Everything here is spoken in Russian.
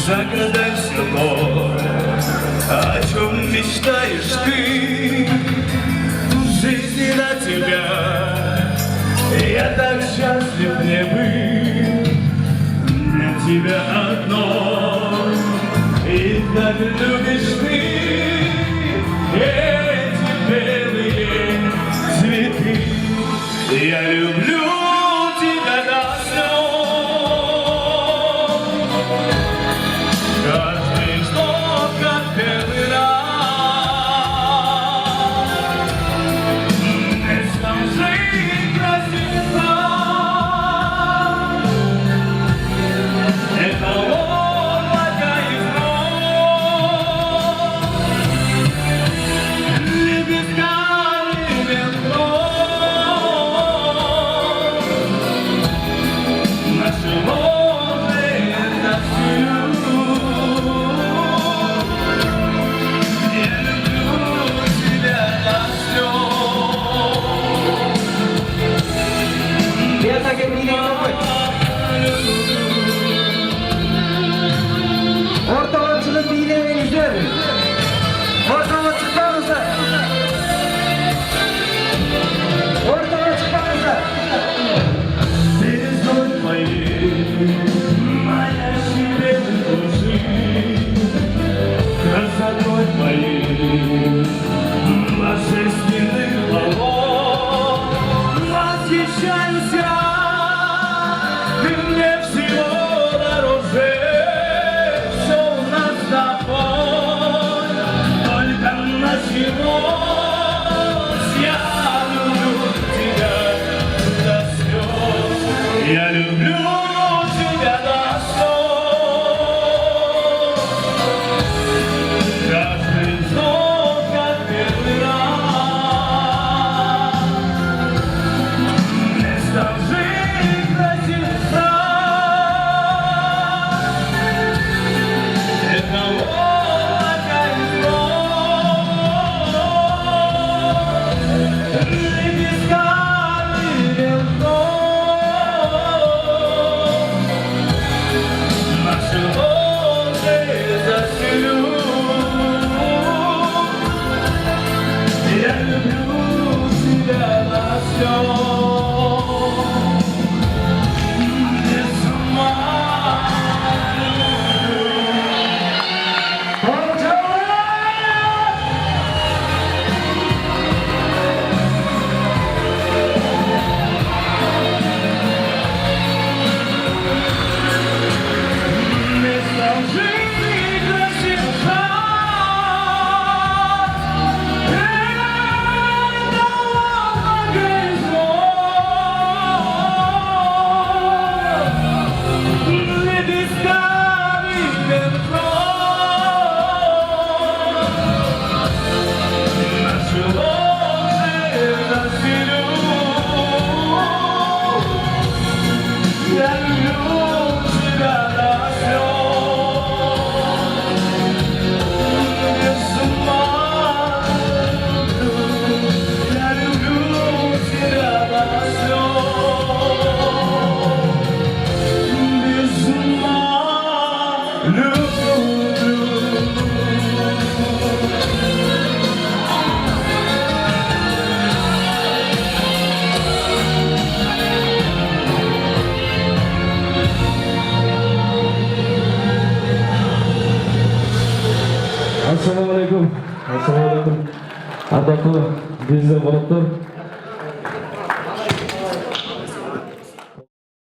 Загадай все то, о чем мечтаешь ты. В жизни на тебя я так счастлив не быть. Для тебя одно, и как любишь ты эти белые цветы. Я люблю тебя до слез. Каждый вздох, как первый раз. Не скажи красиво. Это облако из роз. Лепестками ветров. Наши лозы это всюду. Я люблю тебя до слез. Я так и не могу. Ortalıkçılık dinlemenizdir. Ortalık çıkmanızı. Ortalık çıkmanızı. Бездной моей, моя себе души, красотой твоей, божественных полов, восхищаюсь я, ты мне всего дороже, все у нас с тобой, только началось, я люблю тебя до слез. Я люблю тебя до слез. Каждый вздох, как первый раз. Не скажи красиво. Это облако из роз. Лепестками ветров. Наши лозы зацелуют. Я люблю тебя до слез. Без ума не скажи красиво. Это облако из роз. Лепестками ветров. Наши лозы зацелуют. Я люблю тебя до слез. Без ума люблю. Я люблю тебя до слез. Без ума люблю. Assalamualaikum. Assalamualaikum. Атақты Гүлзар Болаттар.